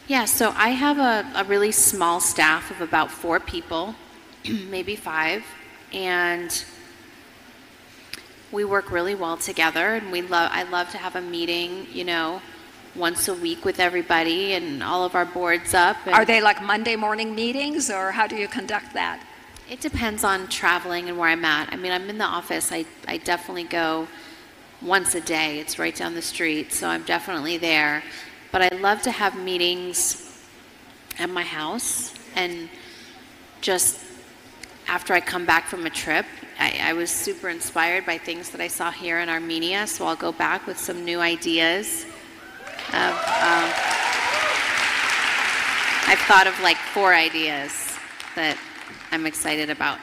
Yeah, so I have a really small staff of about 4 people, maybe 5, and we work really well together, and I love to have a meeting, you know, once a week with everybody and all of our boards up. Are they like Monday morning meetings, or how do you conduct that? It depends on traveling and where I'm at. I mean, I'm in the office. I definitely go once a day. It's right down the street, so I'm definitely there. But I love to have meetings at my house, and just after I come back from a trip, I was super inspired by things that I saw here in Armenia, so I'll go back with some new ideas. I've thought of like 4 ideas that I'm excited about.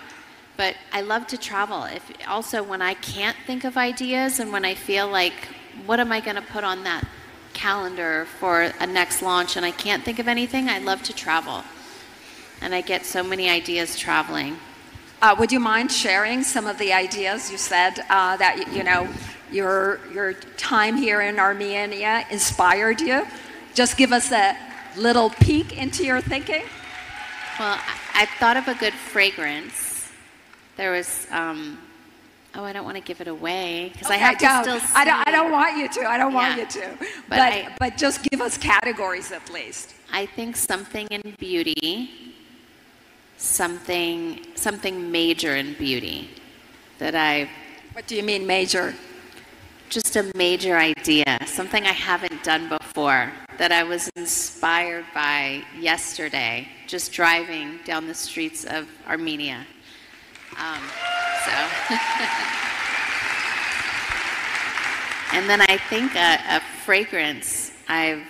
But I love to travel. Also, when I can't think of ideas and when I feel like, what am I going to put on that calendar for a next launch and I can't think of anything, I love to travel. And I get so many ideas traveling. Would you mind sharing some of the ideas? You said that, you know, your time here in Armenia inspired you. Just give us a little peek into your thinking. Well, I thought of a good fragrance. There was, oh, I don't want to give it away because I have to still see. I don't want you to. I don't want you to. But just give us categories at least. I think something in beauty, something major in beauty that I. What do you mean major? Just a major idea, something I haven't done before that I was inspired by yesterday, just driving down the streets of Armenia. And then I think a fragrance I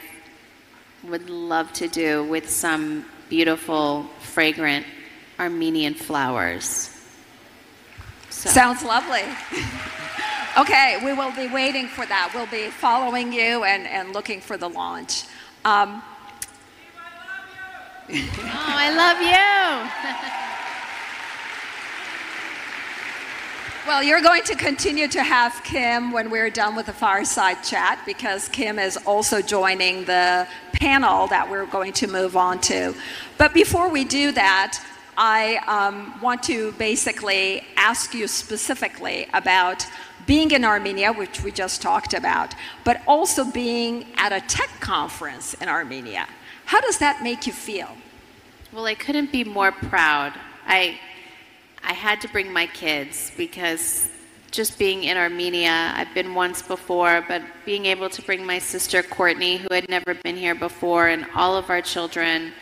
would love to do with some beautiful, fragrant Armenian flowers. So. Sounds lovely. Okay, we will be waiting for that. We'll be following you and looking for the launch. Oh, I love you. Well, you're going to continue to have Kim when we're done with the fireside chat because Kim is also joining the panel that we're going to move on to. But before we do that, I want to basically ask you specifically about being in Armenia, which we just talked about, but also being at a tech conference in Armenia. How does that make you feel? Well, I couldn't be more proud. I had to bring my kids because just being in Armenia, I've been once before, but being able to bring my sister Courtney, who had never been here before, and all of our children,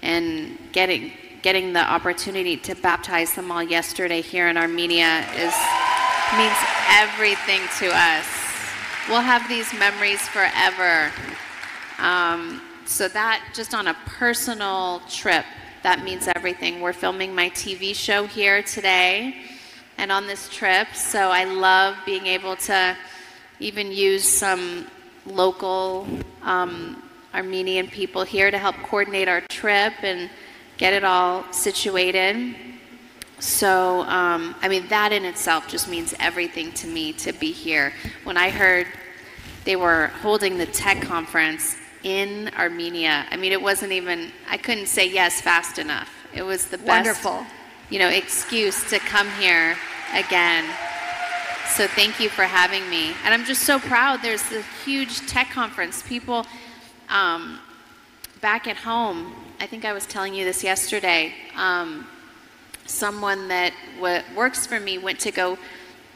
and getting the opportunity to baptize them all yesterday here in Armenia means everything to us. We'll have these memories forever. So that, just on a personal trip, that means everything. We're filming my TV show here today and on this trip, so I love being able to even use some local Armenian people here to help coordinate our trip and get it all situated. So, I mean, that in itself just means everything to me to be here. When I heard they were holding the tech conference in Armenia, I mean, it wasn't even, I couldn't say yes fast enough. It was the best, wonderful, you know, excuse to come here again. So thank you for having me. And I'm just so proud. There's a huge tech conference. People back at home, I think I was telling you this yesterday, someone that works for me went to go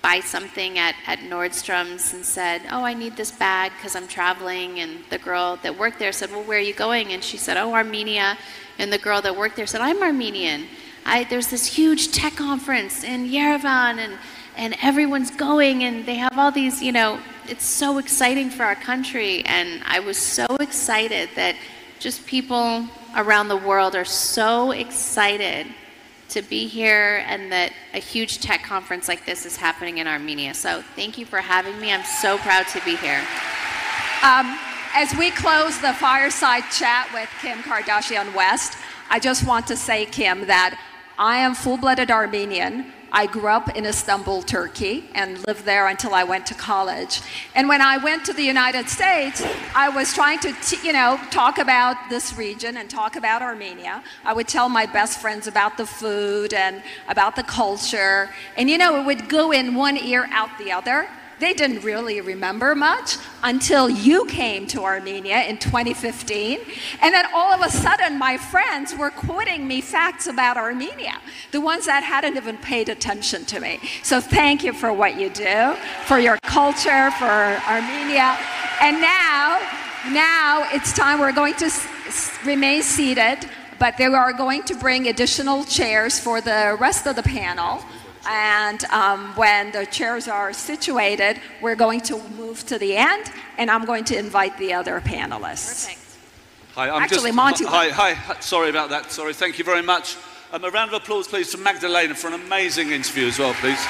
buy something at Nordstrom's and said, oh, I need this bag because I'm traveling. And the girl that worked there said, well, where are you going? And she said, oh, Armenia. And the girl that worked there said, I'm Armenian. There's this huge tech conference in Yerevan and everyone's going and they have all these, you know, it's so exciting for our country. And I was so excited that just people around the world are so excited to be here and that a huge tech conference like this is happening in Armenia. So thank you for having me. I'm so proud to be here. As we close the fireside chat with Kim Kardashian West, I just want to say, Kim, that I am full-blooded Armenian, I grew up in Istanbul, Turkey, and lived there until I went to college. And when I went to the United States, I was trying to, talk about this region and talk about Armenia. I would tell my best friends about the food and about the culture. And, it would go in one ear, out the other. They didn't really remember much until you came to Armenia in 2015. And then all of a sudden, my friends were quoting me facts about Armenia, the ones that hadn't even paid attention to me. So thank you for what you do, for your culture, for Armenia. And now it's time. We're going to remain seated, but they are going to bring additional chairs for the rest of the panel. And when the chairs are situated, we're going to move to the end, and I'm going to invite the other panelists. Perfect. Hi, Monty. Hi, sorry about that. Sorry, thank you very much. A round of applause, please, for Magdalena for an amazing interview as well, please.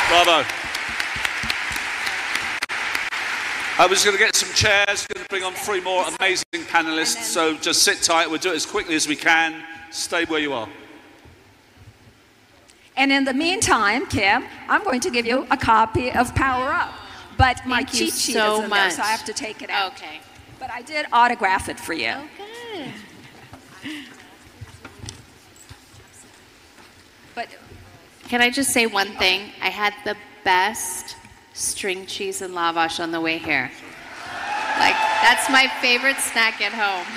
Bravo. We're just going to get some chairs, going to bring on 3 more amazing panelists, so just sit tight. We'll do it as quickly as we can. Stay where you are. And in the meantime, Kim, I'm going to give you a copy of Power Up. But my cheat sheet is in there, so I have to take it out. Okay. But I did autograph it for you. Oh, good. But Can I just say one thing? I had the best string cheese and lavash on the way here. Like, that's my favorite snack at home.